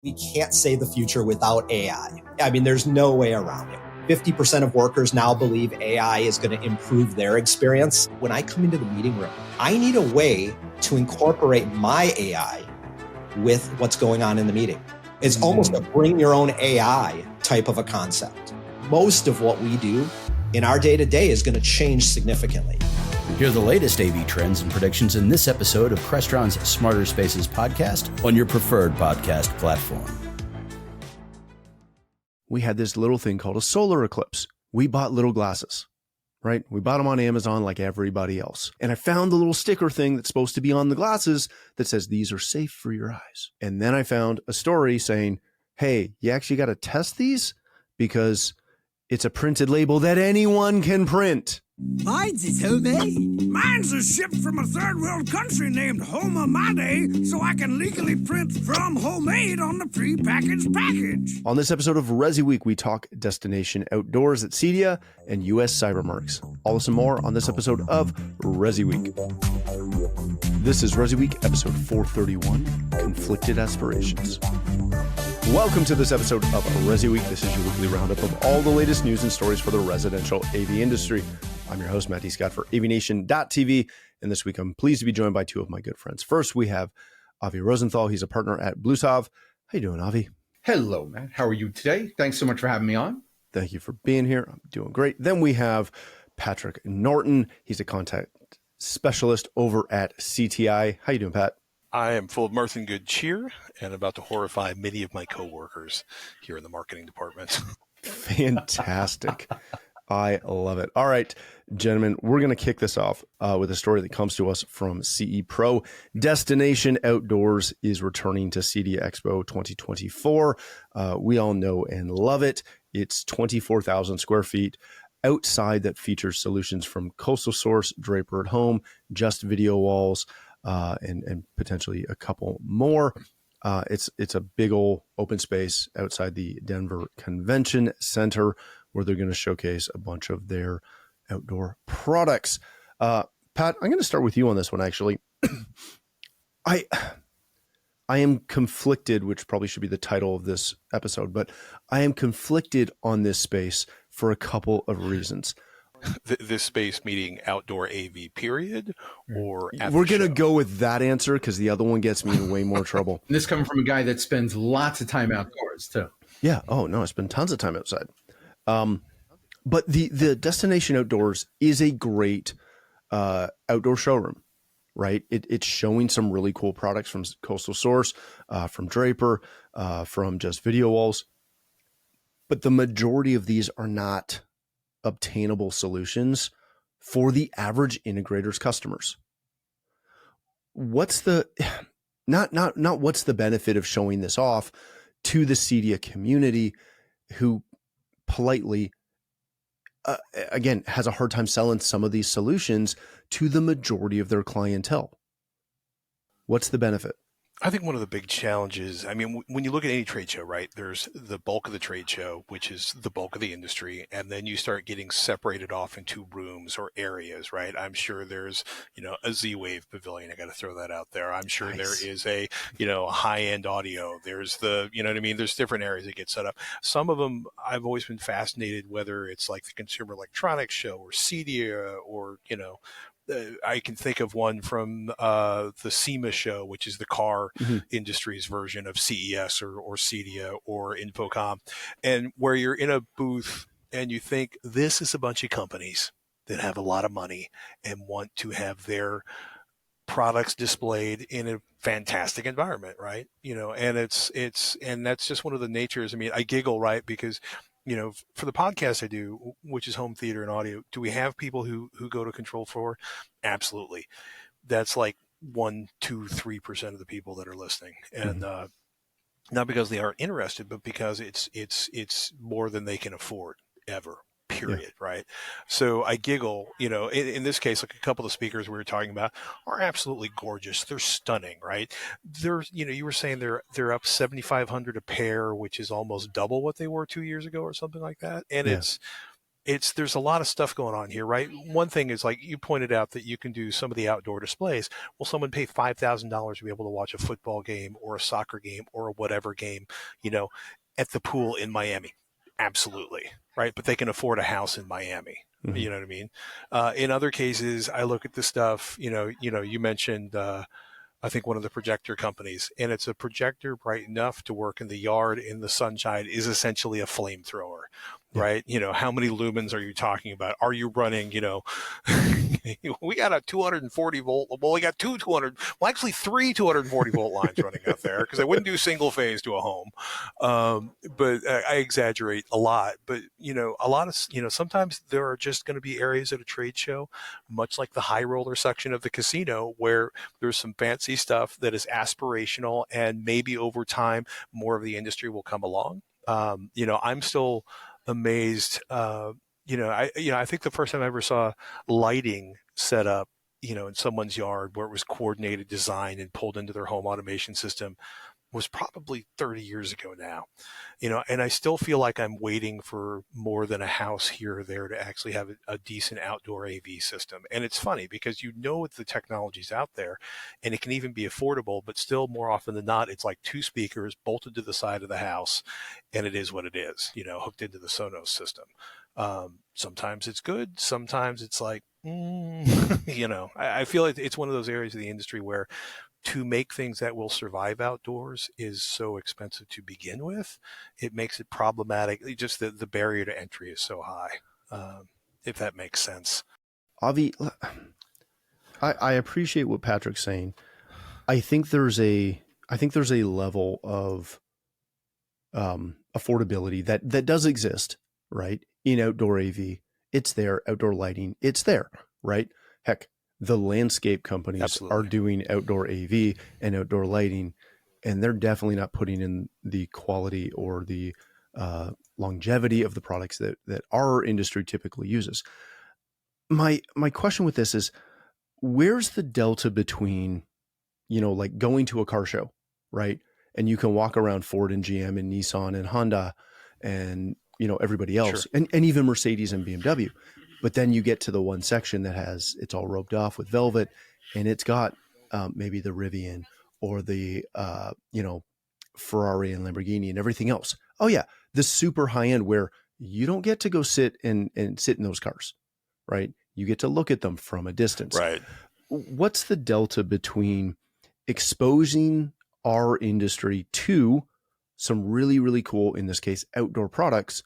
We can't say the future without AI. I mean, there's no way around it. 50% of workers now believe AI is going to improve their experience. When I come into the meeting room, I need a way to incorporate my AI with what's going on in the meeting. It's almost a bring your own AI type of a concept. Most of what we do in our day-to-day is going to change significantly. Hear the latest AV trends and predictions in this episode of Crestron's Smarter Spaces podcast on your preferred podcast platform. We had this little thing called a solar eclipse. We bought little glasses, right? We bought them on Amazon like everybody else. And I found the little sticker thing that's supposed to be on the glasses that says, these are safe for your eyes. And then I found a story saying, hey, you actually got to test these because it's a printed label that anyone can print. Mine's is homemade. Mine's is shipped from a third world country named Homa Made, so I can legally print from homemade on the prepackaged package. On this episode of ResiWeek, we talk destination outdoors at CEDIA and U.S. cybermarks. All this and more on this episode of ResiWeek. This is ResiWeek, episode 431, Conflicted Aspirations. Welcome to this episode of ResiWeek. This is your weekly roundup of all the latest news and stories for the residential AV industry. I'm your host, Matt D. Scott for AVNation.tv, and this week I'm pleased to be joined by two of my good friends. First, we have Avi Rosenthal. He's a partner at Bluesalve. How you doing, Avi? Hello, Matt. How are you today? Thanks so much for having me on. Thank you for being here. I'm doing great. Then we have Patrick Norton. He's a contact specialist over at CTI. How you doing, Pat? I am full of mirth and good cheer and about to horrify many of my coworkers here in the marketing department. Fantastic. I love it. All right, gentlemen, we're going to kick this off with a story that comes to us from CE Pro. Destination Outdoors is returning to CEDIA Expo 2024. We all know and love it. It's 24,000 square feet outside that features solutions from Coastal Source, Draper at Home, Just Video Walls, and potentially a couple more. It's a big old open space outside the Denver Convention Center where they're going to showcase a bunch of their outdoor products. Pat, I'm going to start with you on this one, actually. I am conflicted, which probably should be the title of this episode, but I am conflicted on this space for a couple of reasons. This space meaning outdoor AV period, or we're going to go with that answer because the other one gets me in way more trouble. And this coming from a guy that spends lots of time outdoors too. Yeah. Oh no, I spend tons of time outside. But the Destination Outdoors is a great outdoor showroom, right? It's showing some really cool products from Coastal Source, from Draper, from Just Video Walls. But the majority of these are not obtainable solutions for the average integrator's customers. What's the not what's the benefit of showing this off to the CEDIA community who politely again has a hard time selling some of these solutions to the majority of their clientele? What's the benefit? I think one of the big challenges, I mean, when you look at any trade show, right, there's the bulk of the trade show, which is the bulk of the industry, and then you start getting separated off into rooms or areas, right? I'm sure there's, a Z-Wave pavilion. I got to throw that out there. I'm sure There is a, high-end audio. There's the, you know what I mean? There's different areas that get set up. Some of them, I've always been fascinated, whether it's like the Consumer Electronics Show or CEDIA or, I can think of one from the SEMA show, which is the car industry's version of CES or CEDIA or Infocom, and where you're in a booth and you think this is a bunch of companies that have a lot of money and want to have their products displayed in a fantastic environment, right? And and that's just one of the natures. I mean, I giggle, right? Because for the podcast I do, which is home theater and audio, do we have people who go to Control 4? Absolutely. That's like 1%, 2%, 3% of the people that are listening. And not because they aren't interested, but because it's more than they can afford ever. Period. Yeah. Right. So I giggle, in this case, like a couple of speakers we were talking about are absolutely gorgeous. They're stunning, right? They're, you were saying they're up 7,500 a pair, which is almost double what they were 2 years ago or something like that. And there's a lot of stuff going on here, right? One thing is, like you pointed out, that you can do some of the outdoor displays. Will someone pay $5,000 to be able to watch a football game or a soccer game or a whatever game, at the pool in Miami? Absolutely, right? But they can afford a house in Miami. Mhm. You know what I mean? In other cases, I look at the stuff. You mentioned. I think one of the projector companies, and it's a projector bright enough to work in the yard in the sunshine, is essentially a flamethrower, right? How many lumens are you talking about? Are you running, we got a 240 volt, well, we got actually three 240 volt lines running out there, because I wouldn't do single phase to a home. But I exaggerate a lot, but a lot of, sometimes there are just going to be areas at a trade show, much like the high roller section of the casino, where there's some fancy stuff that is aspirational, and maybe over time more of the industry will come along. I'm still amazed. I think the first time I ever saw lighting set up, in someone's yard where it was coordinated design and pulled into their home automation system was probably 30 years ago now, and I still feel like I'm waiting for more than a house here or there to actually have a decent outdoor AV system. And it's funny because the technology's out there and it can even be affordable, but still more often than not, it's like two speakers bolted to the side of the house, and it is what it is, hooked into the Sonos system. Sometimes it's good. Sometimes it's like, I feel like it's one of those areas of the industry where to make things that will survive outdoors is so expensive to begin with. It makes it problematic. Just the barrier to entry is so high, if that makes sense. Avi, I appreciate what Patrick's saying. I think there's a level of affordability that does exist, right? In outdoor AV, it's there. Outdoor lighting, it's there, right? Heck, the landscape companies Absolutely. are doing outdoor AV and outdoor lighting, and they're definitely not putting in the quality or the longevity of the products that our industry typically uses. My question with this is, where's the delta between, like going to a car show, right? And you can walk around Ford and GM and Nissan and Honda and, everybody else, Sure. and even Mercedes and BMW. But then you get to the one section that it's all roped off with velvet, and it's got maybe the Rivian or the, Ferrari and Lamborghini and everything else. Oh yeah. The super high end where you don't get to go sit and sit in those cars, right? You get to look at them from a distance. Right. What's the delta between exposing our industry to some really, really cool, in this case, outdoor products,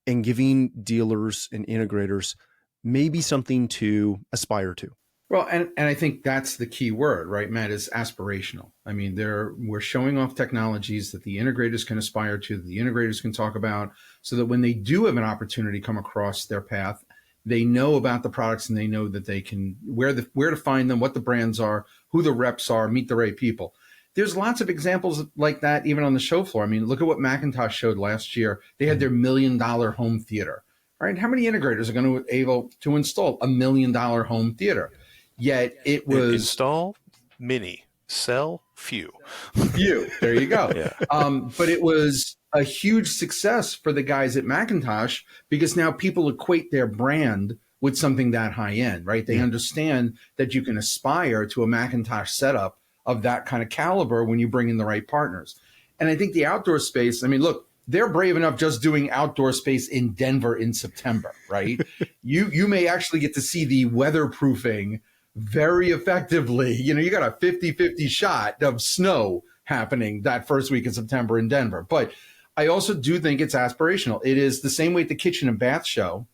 and giving dealers and integrators maybe something to aspire to? Well, and I think that's the key word, right, Matt, is aspirational. I mean, we're showing off technologies that the integrators can aspire to, that the integrators can talk about, so that when they do have an opportunity come across their path, they know about the products and they know that they can where to find them, what the brands are, who the reps are, meet the right people. There's lots of examples like that even on the show floor. I mean, look at what Macintosh showed last year. They had their $1 million home theater. Right? How many integrators are going to be able to install $1 million home theater? Yet it was install many, sell few. Few. There you go. Yeah. But it was a huge success for the guys at Macintosh, because now people equate their brand with something that high end, right? They understand that you can aspire to a Macintosh setup of that kind of caliber when you bring in the right partners. And I think the outdoor space, I mean, look, they're brave enough just doing outdoor space in Denver in September, right? You may actually get to see the weatherproofing very effectively. You got a 50-50 shot of snow happening that first week in September in Denver. But I also do think it's aspirational. It is the same way at the kitchen and bath show.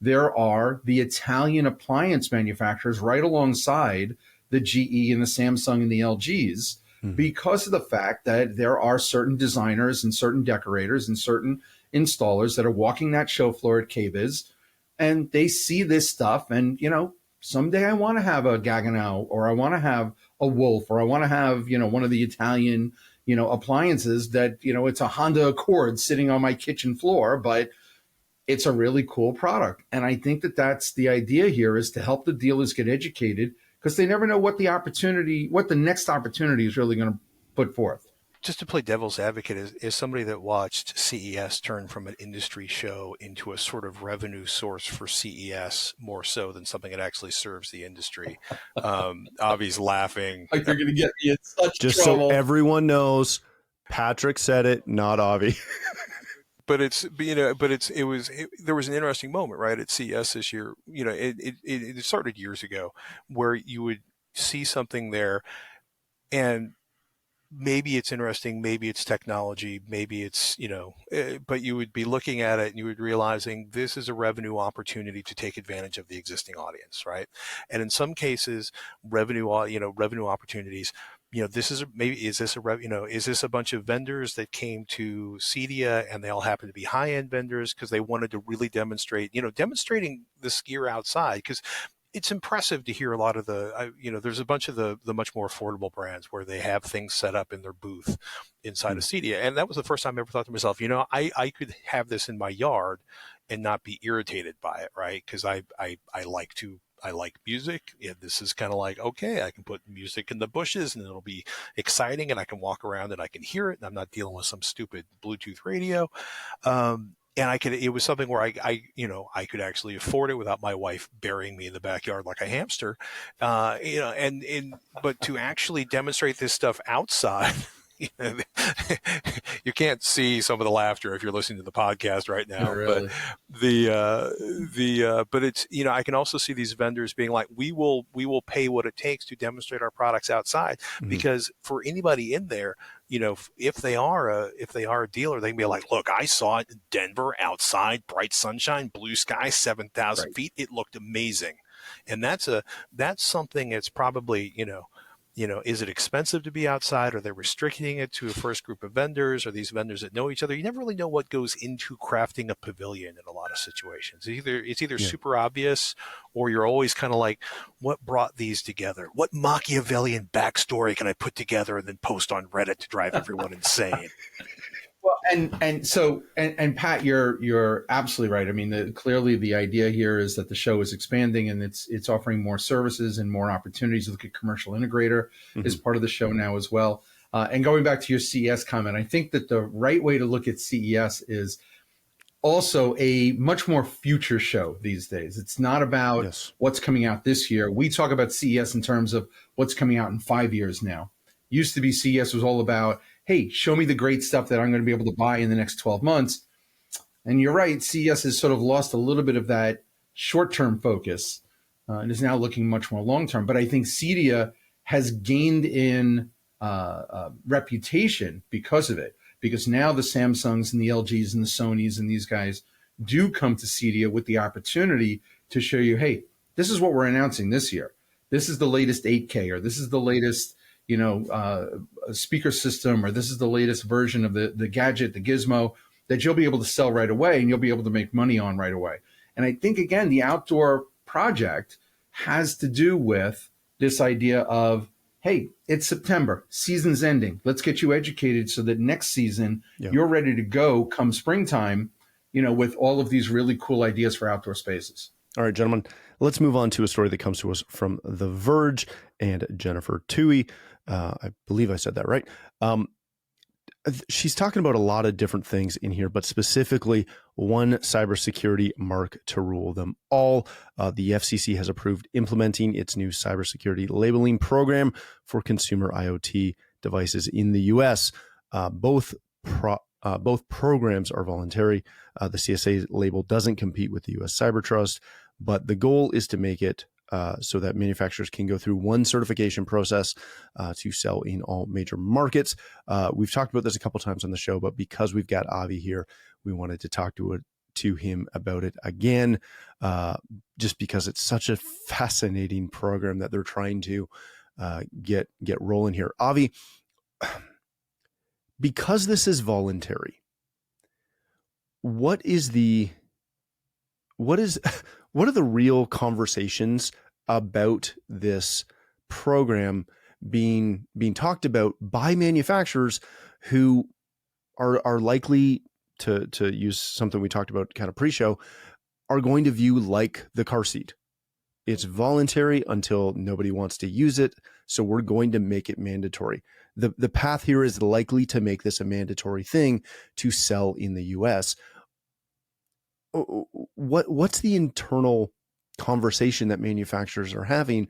There are the Italian appliance manufacturers right alongside the GE and the Samsung and the LGs, because of the fact that there are certain designers and certain decorators and certain installers that are walking that show floor at KBIS, and they see this stuff. And, someday I want to have a Gaggenau, or I want to have a Wolf, or I want to have, one of the Italian, appliances that, it's a Honda Accord sitting on my kitchen floor, but it's a really cool product. And I think that that's the idea here, is to help the dealers get educated, because they never know what the next opportunity is really going to put forth. just to play devil's advocate, is somebody that watched CES turn from an industry show into a sort of revenue source for CES more so than something that actually serves the industry. Avi's laughing. You're going to get me in such Just trouble. so everyone knows, Patrick said it, not Avi. But there was an interesting moment, right, at CES this year. It started years ago, where you would see something there, and maybe it's interesting, maybe it's technology, maybe it's, but you would be looking at it and you would realizing this is a revenue opportunity to take advantage of the existing audience, right? And in some cases, revenue opportunities, this is is this a bunch of vendors that came to CEDIA and they all happen to be high-end vendors because they wanted to really demonstrating this gear outside, because it's impressive to hear a lot of there's a bunch of the much more affordable brands where they have things set up in their booth inside of CEDIA. And that was the first time I ever thought to myself, I could have this in my yard and not be irritated by it, right? Because I like music. Yeah, this is kind of like, okay, I can put music in the bushes and it'll be exciting and I can walk around and I can hear it and I'm not dealing with some stupid Bluetooth radio. And it was something where I could actually afford it without my wife burying me in the backyard like a hamster. But to actually demonstrate this stuff outside, you can't see some of the laughter if you're listening to the podcast right now. Really. But it's, I can also see these vendors being like, we will pay what it takes to demonstrate our products outside, because for anybody in there, if they are a dealer, they can be like, look, I saw it in Denver outside, bright sunshine, blue sky, 7,000 feet. It looked amazing. And that's something that's probably, is it expensive to be outside? Are they restricting it to a first group of vendors? Are these vendors that know each other? You never really know what goes into crafting a pavilion in a lot of situations. It's either super obvious, or you're always kind of like, what brought these together? What Machiavellian backstory can I put together and then post on Reddit to drive everyone insane? Well, and Pat, you're absolutely right. I mean, clearly the idea here is that the show is expanding and it's offering more services and more opportunities. Look at Commercial Integrator as part of the show now as well. And going back to your CES comment, I think that the right way to look at CES is also a much more future show these days. It's not about what's coming out this year. We talk about CES in terms of what's coming out in 5 years now. Used to be CES was all about, hey, show me the great stuff that I'm going to be able to buy in the next 12 months. And you're right, CES has sort of lost a little bit of that short-term focus and is now looking much more long-term. But I think CEDIA has gained in reputation because of it, because now the Samsungs and the LGs and the Sonys and these guys do come to CEDIA with the opportunity to show you, hey, this is what we're announcing this year. This is the latest 8K, or this is the latest speaker system, or this is the latest version of the gadget, the gizmo, that you'll be able to sell right away and you'll be able to make money on right away. And I think, again, the outdoor project has to do with this idea of, hey, it's September, season's ending. Let's get you educated so that next season you're ready to go come springtime, with all of these really cool ideas for outdoor spaces. All right, gentlemen, let's move on to a story that comes to us from The Verge and Jennifer Toohey. I believe I said that right. She's talking about a lot of different things in here, but specifically one cybersecurity mark to rule them all. The FCC has approved implementing its new cybersecurity labeling program for consumer IoT devices in the U.S. Both programs are voluntary. The CSA label doesn't compete with the U.S. Cyber Trust, but the goal is to make it so that manufacturers can go through one certification process to sell in all major markets. We've talked about this a couple times on the show, but because we've got Avi here, we wanted to talk to him about it again, just because it's such a fascinating program that they're trying to get rolling here. Avi, because this is voluntary, what are the real conversations about this program being talked about by manufacturers who are likely to use something we talked about kind of pre-show, are going to view like the car seat? It's voluntary until nobody wants to use it. So we're going to make it mandatory. The path here is likely to make this a mandatory thing to sell in the US. What's the internal conversation that manufacturers are having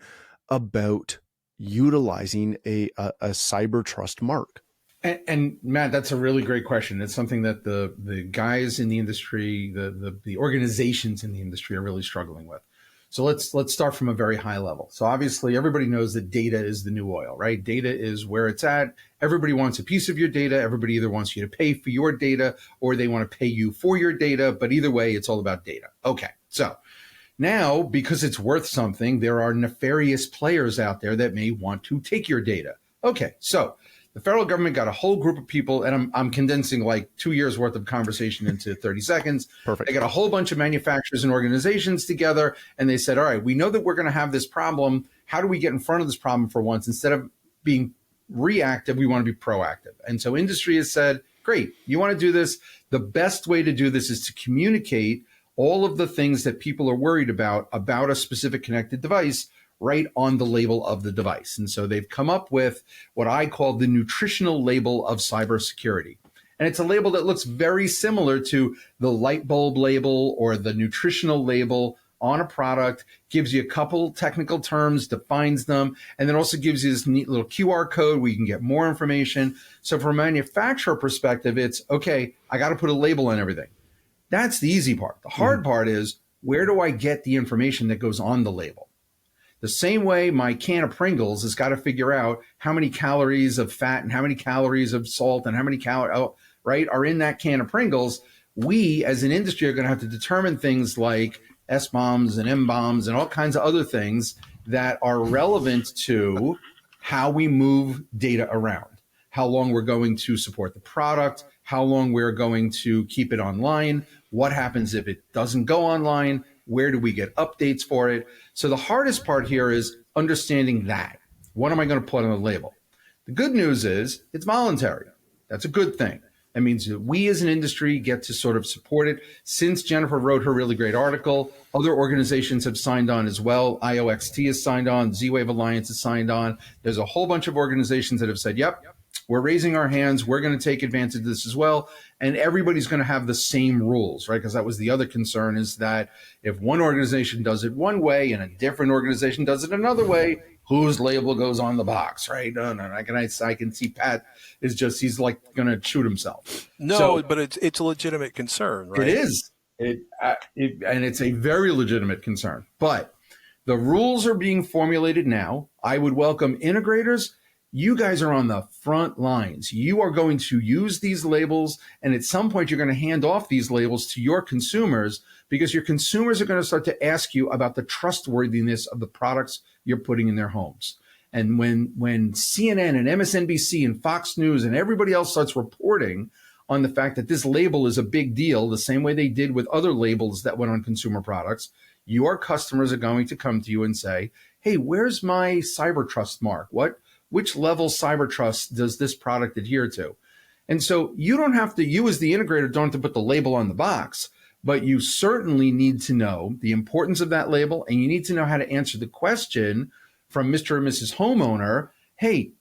about utilizing a cyber trust mark? And Matt, that's a really great question. It's something that the guys in the industry, the organizations in the industry are really struggling with. So let's start from a very high level. So obviously everybody knows that data is the new oil, right? Data is where it's at. Everybody wants a piece of your data. Everybody either wants you to pay for your data or they want to pay you for your data. But either way, it's all about data. Okay. So now, because it's worth something, there are nefarious players out there that may want to take your data. Okay. So the federal government got a whole group of people, and I'm condensing like 2 years worth of conversation into 30 seconds. Perfect. They got a whole bunch of manufacturers and organizations together, and they said, all right, we know that we're going to have this problem. How do we get in front of this problem for once? Instead of being reactive, we want to be proactive. And so industry has said, great, you want to do this? The best way to do this is to communicate all of the things that people are worried about a specific connected device right on the label of the device. And so they've come up with what I call the nutritional label of cybersecurity. And it's a label that looks very similar to the light bulb label or the nutritional label on a product, gives you a couple technical terms, defines them, and then also gives you this neat little QR code where you can get more information. So from a manufacturer perspective, it's, okay, I got to put a label on everything. That's the easy part. The hard part is, where do I get the information that goes on the label? The same way my can of Pringles has got to figure out how many calories of fat and how many calories of salt and how many calories, right, are in that can of Pringles. We as an industry are going to have to determine things like S-bombs and M-bombs and all kinds of other things that are relevant to how we move data around, how long we're going to support the product, how long we're going to keep it online, what happens if it doesn't go online, where do we get updates for it? So the hardest part here is understanding that. What am I going to put on the label? The good news is it's voluntary. That's a good thing. That means that we as an industry get to sort of support it. Since Jennifer wrote her really great article, other organizations have signed on as well. IOXT has signed on. Z-Wave Alliance has signed on. There's a whole bunch of organizations that have said, yep, we're raising our hands. We're going to take advantage of this as well. And everybody's going to have the same rules, right? Because that was the other concern, is that if one organization does it one way and a different organization does it another way, whose label goes on the box, right? No. I can see Pat is just, he's like going to shoot himself. No, So, but it's a legitimate concern, right? it is. And it's a very legitimate concern. But the rules are being formulated now. I would welcome integrators. You guys are on the front lines. You are going to use these labels, and at some point you're going to hand off these labels to your consumers, because your consumers are going to start to ask you about the trustworthiness of the products you're putting in their homes. And when CNN and MSNBC and Fox News and everybody else starts reporting on the fact that this label is a big deal, the same way they did with other labels that went on consumer products, your customers are going to come to you and say, hey, where's my cyber trust mark? Which level cyber trust does this product adhere to? And so you as the integrator don't have to put the label on the box, but you certainly need to know the importance of that label, and you need to know how to answer the question from Mr. or Mrs. Homeowner, hey,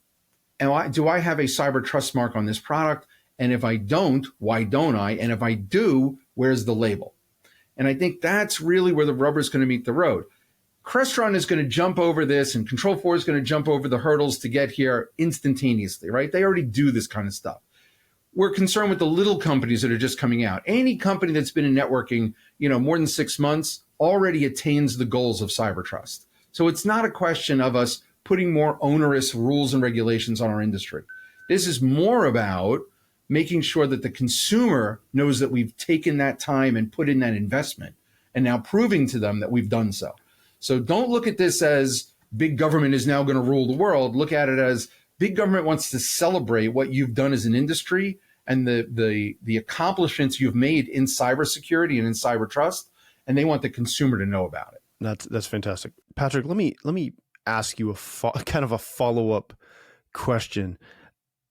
do I have a cyber trust mark on this product? And if I don't, why don't I? And if I do, where's the label? And I think that's really where the rubber is going to meet the road. Crestron is going to jump over this, and Control 4 is going to jump over the hurdles to get here instantaneously, right? They already do this kind of stuff. We're concerned with the little companies that are just coming out. Any company that's been in networking, more than 6 months already attains the goals of cyber trust. So it's not a question of us putting more onerous rules and regulations on our industry. This is more about making sure that the consumer knows that we've taken that time and put in that investment, and now proving to them that we've done so. So don't look at this as big government is now going to rule the world. Look at it as big government wants to celebrate what you've done as an industry and the accomplishments you've made in cybersecurity and in cyber trust, and they want the consumer to know about it. That's fantastic, Patrick. Let me ask you kind of a follow-up question.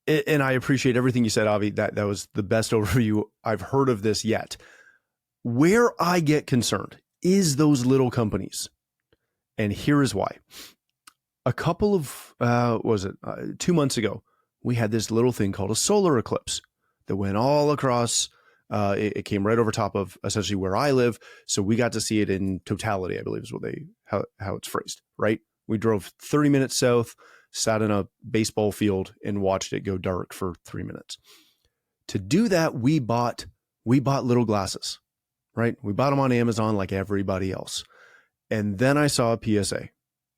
And I appreciate everything you said, Avi. That was the best overview I've heard of this yet. Where I get concerned is those little companies. And here is why. A couple of, 2 months ago, we had this little thing called a solar eclipse that went all across. It came right over top of essentially where I live. So we got to see it in totality, I believe is how it's phrased, right? We drove 30 minutes south, sat in a baseball field and watched it go dark for 3 minutes. To do that, we bought little glasses, right? We bought them on Amazon like everybody else. And then I saw a PSA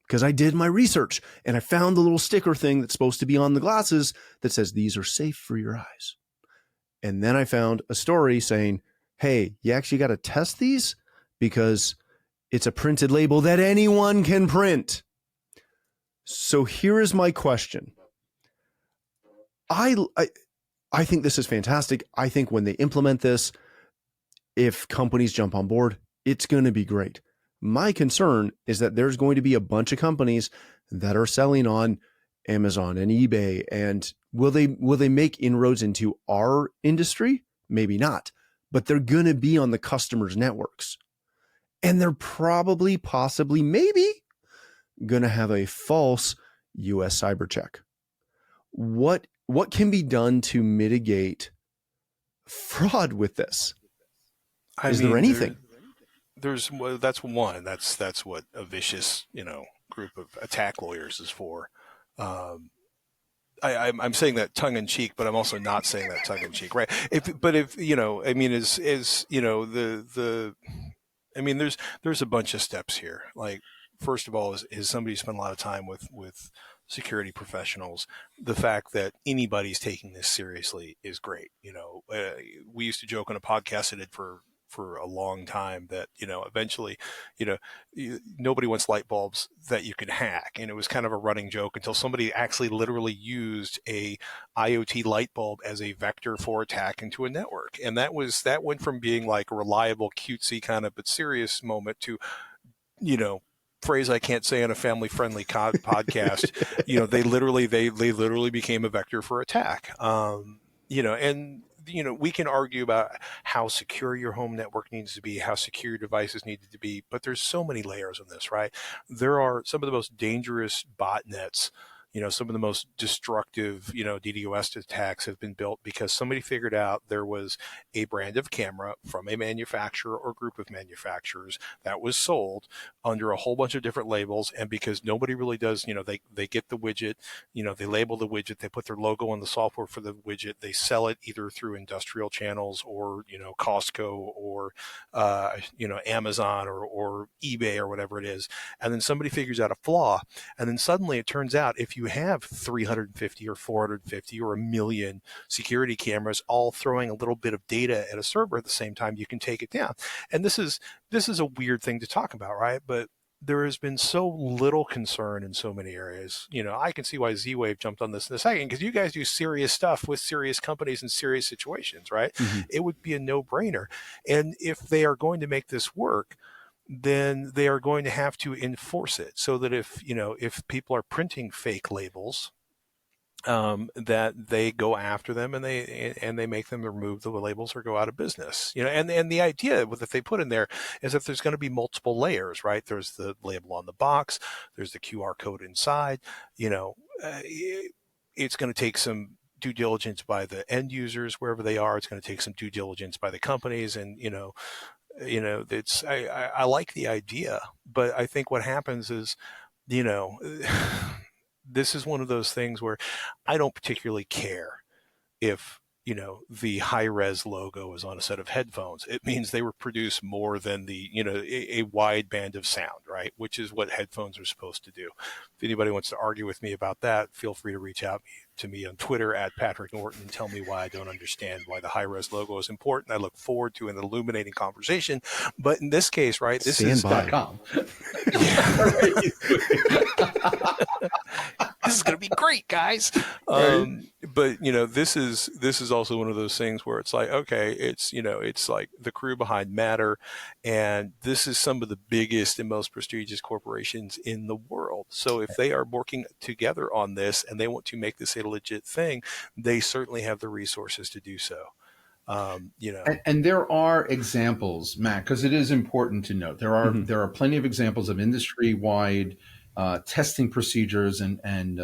because I did my research and I found the little sticker thing that's supposed to be on the glasses that says, these are safe for your eyes. And then I found a story saying, hey, you actually got to test these because it's a printed label that anyone can print. So here is my question. I think this is fantastic. I think when they implement this, if companies jump on board, it's going to be great. My concern is that there's going to be a bunch of companies that are selling on Amazon and eBay, and will they make inroads into our industry? Maybe not, but they're going to be on the customers' networks, and they're probably, possibly, maybe going to have a false U.S. cyber check. What can be done to mitigate fraud with this? Is there anything? That's one. That's what a vicious, group of attack lawyers is for. I'm saying that tongue in cheek, but I'm also not saying that tongue in cheek, right? There's a bunch of steps here. Like, first of all, is somebody spent a lot of time with security professionals. The fact that anybody's taking this seriously is great. We used to joke on a podcast I did for a long time that, eventually, nobody wants light bulbs that you can hack. And it was kind of a running joke until somebody actually literally used a IoT light bulb as a vector for attack into a network. And that went from being like a reliable, cutesy kind of, but serious moment to, phrase I can't say on a family-friendly podcast. They literally became a vector for attack. We can argue about how secure your home network needs to be, how secure your devices need to be, but there's so many layers on this, right? There are some of the most dangerous botnets. Some of the most destructive, DDoS attacks have been built because somebody figured out there was a brand of camera from a manufacturer or group of manufacturers that was sold under a whole bunch of different labels. And because nobody really does, they get the widget, they label the widget, they put their logo on the software for the widget, they sell it either through industrial channels or, Costco or, Amazon or eBay or whatever it is. And then somebody figures out a flaw. And then suddenly it turns out if you have 350 or 450 or 1 million security cameras all throwing a little bit of data at a server at the same time, you can take it down. And this is a weird thing to talk about, right? But there has been so little concern in so many areas. I can see why Z-Wave jumped on this in a second, because you guys do serious stuff with serious companies in serious situations, right? Mm-hmm. It would be a no-brainer. And if they are going to make this work, then they are going to have to enforce it so that if people are printing fake labels, that they go after them and they make them remove the labels or go out of business. And the idea that they put in there is that there's going to be multiple layers, right? There's the label on the box, there's the QR code inside. It's going to take some due diligence by the end users wherever they are. It's going to take some due diligence by the companies, and I like the idea, but I think what happens is, this is one of those things where I don't particularly care if, the high-res logo is on a set of headphones. It means they were produced more than a wide band of sound, right? Which is what headphones are supposed to do. If anybody wants to argue with me about that, feel free to reach out to me on Twitter at Patrick Norton and tell me why I don't understand why the high-res logo is important. I look forward to an illuminating conversation. But in this case, right, this is .com. This is going to be great, guys. Right. But this is also one of those things where it's like, okay, it's like the crew behind Matter, and this is some of the biggest and most prestigious corporations in the world. So if they are working together on this and they want to make this a legit thing, they certainly have the resources to do so. You know, And there are examples, Matt, because it is important to note there are plenty of examples of industry-wide testing procedures and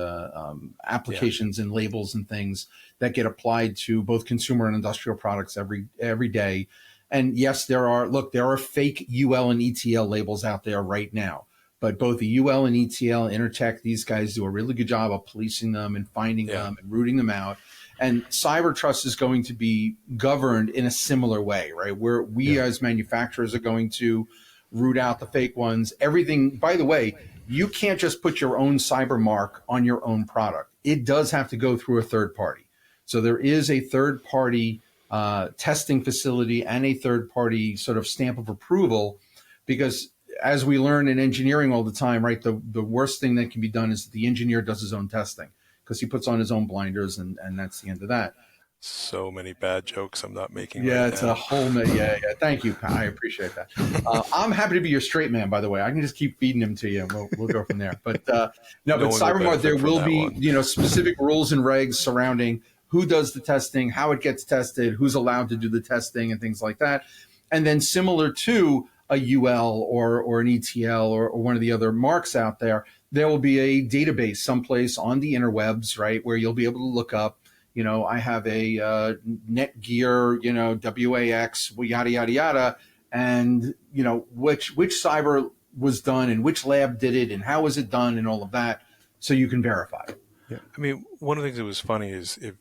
applications and labels and things that get applied to both consumer and industrial products every day. And yes, there are fake UL and ETL labels out there right now. But both the UL and ETL, Intertech, these guys do a really good job of policing them and finding them and rooting them out. And cyber trust is going to be governed in a similar way, right? Where we as manufacturers are going to root out the fake ones. Everything, by the way, you can't just put your own cyber mark on your own product. It does have to go through a third party. So there is a third party testing facility and a third party sort of stamp of approval, because as we learn in engineering all the time, right, the worst thing that can be done is the engineer does his own testing, because he puts on his own blinders, and that's the end of that. so many bad jokes I'm not making. Yeah, right it's now. a whole yeah. Thank you, Pat. I appreciate that. I'm happy to be your straight man, by the way. I can just keep feeding him to you, and we'll go from there. But but CyberMart, there will be specific rules and regs surrounding who does the testing, how it gets tested, who's allowed to do the testing, and things like that. And then similar to a UL or an ETL or one of the other marks out there, there will be a database someplace on the interwebs, right, where you'll be able to look up, I have a Netgear, WAX, yada, yada, yada. And, which cyber was done and which lab did it and how was it done and all of that. So you can verify it. Yeah. I mean, one of the things that was funny is if,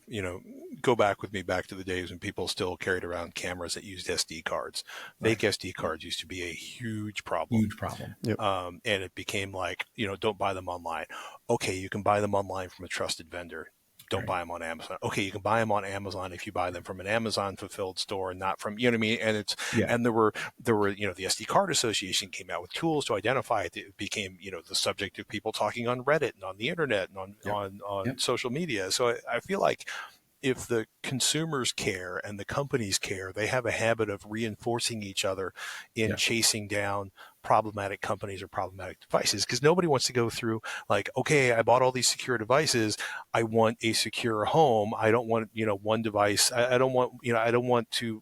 go back with me back to the days when people still carried around cameras that used SD cards. Fake SD cards used to be a huge problem. Huge problem. Yep. And it became like, don't buy them online. Okay, you can buy them online from a trusted vendor. Don't buy them on Amazon. Okay, you can buy them on Amazon if you buy them from an Amazon fulfilled store and not from, what I mean? And and there were, the SD card association came out with tools to identify it. It became, the subject of people talking on Reddit and on the internet and on social media. So I feel like if the consumers care and the companies care, they have a habit of reinforcing each other in chasing down problematic companies or problematic devices, because nobody wants to go through like, okay, I bought all these secure devices. I want a secure home. I don't want, one device. I don't want, I don't want to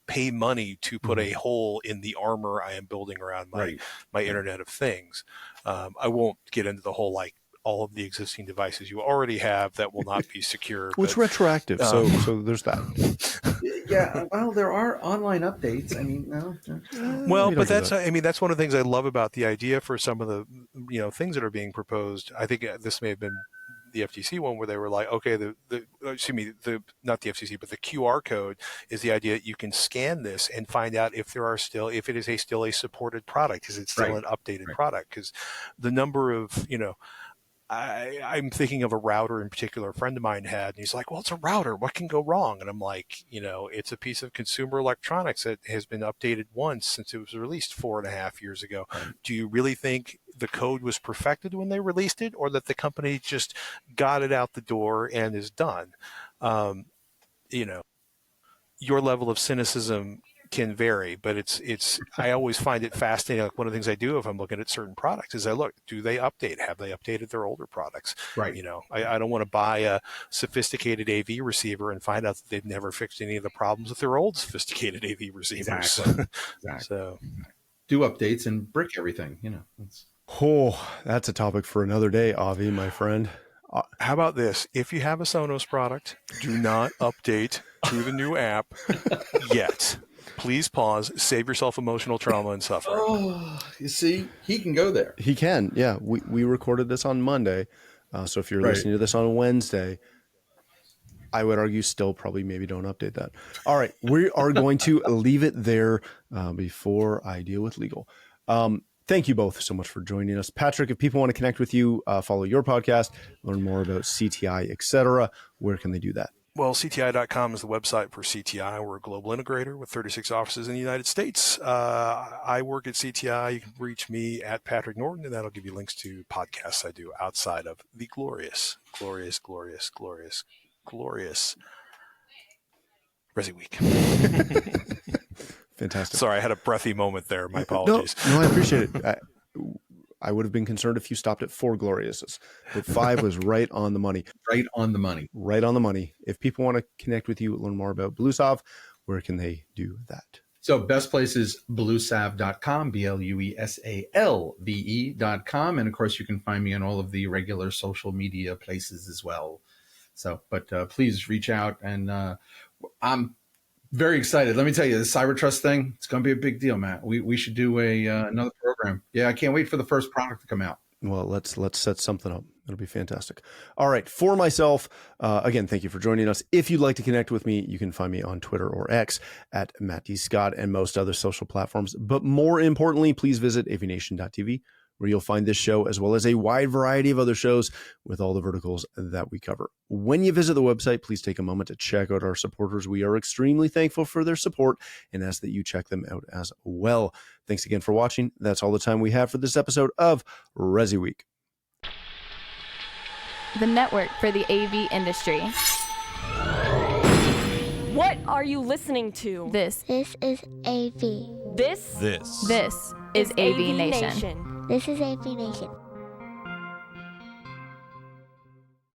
pay money to put a hole in the armor I am building around my Internet of Things. I won't get into the whole, like, all of the existing devices you already have that will not be secure. Which retroactive. So there's that. Yeah. Well, there are online updates. I mean, no. Well, but that's one of the things I love about the idea for some of the, things that are being proposed. I think this may have been the FTC one where they were like, okay, not the FCC, but the QR code is the idea that you can scan this and find out if it is still a supported product. Is it still an updated product? Because the number of, I'm thinking of a router in particular a friend of mine had, and he's like, well, it's a router. What can go wrong? And I'm like, it's a piece of consumer electronics that has been updated once since it was released 4.5 years ago. Do you really think the code was perfected when they released it, or that the company just got it out the door and is done? Your level of cynicism can vary, but it's I always find it fascinating. Like one of the things I do if I'm looking at certain products is I look, do they update? Have they updated their older products? Right. I don't want to buy a sophisticated AV receiver and find out that they've never fixed any of the problems with their old sophisticated AV receivers. Exactly. So do updates and brick everything, That's a topic for another day, Avi, my friend. How about this? If you have a Sonos product, do not update to the new app yet. Please pause, save yourself emotional trauma and suffering. Oh, you see, he can go there. He can. Yeah. We recorded this on Monday. So if you're listening to this on Wednesday, I would argue still probably maybe don't update that. All right. We are going to leave it there before I deal with legal. Thank you both so much for joining us. Patrick, if people want to connect with you, follow your podcast, learn more about CTI, etc., where can they do that? Well, CTI.com is the website for CTI. We're a global integrator with 36 offices in the United States. I work at CTI. You can reach me at Patrick Norton, and that'll give you links to podcasts I do outside of the glorious ResiWeek. Fantastic. Sorry, I had a breathy moment there. My apologies. No, I appreciate it. I would have been concerned if you stopped at 4 Gloriouses, but 5 was right on the money. Right on the money. Right on the money. If people want to connect with you, learn more about Bluesalve, where can they do that? So best place is bluesalve.com, BLUESALVE.com. And of course, you can find me on all of the regular social media places as well. So, but please reach out. And I'm very excited. Let me tell you, the Cyber Trust thing, it's going to be a big deal, Matt. We should do another program. Yeah, I can't wait for the first product to come out. Well, let's set something up. It'll be fantastic. All right. For myself, again, thank you for joining us. If you'd like to connect with me, you can find me on Twitter or X at Matt D. Scott and most other social platforms. But more importantly, please visit AVNation.tv, where you'll find this show as well as a wide variety of other shows with all the verticals that we cover. When you visit the website, please take a moment to check out our supporters. We are extremely thankful for their support and ask that you check them out as well. Thanks again for watching. That's all the time we have for this episode of ResiWeek, the network for the AV industry. What are you listening to? This is AV. This is AVNation. This is AVNation.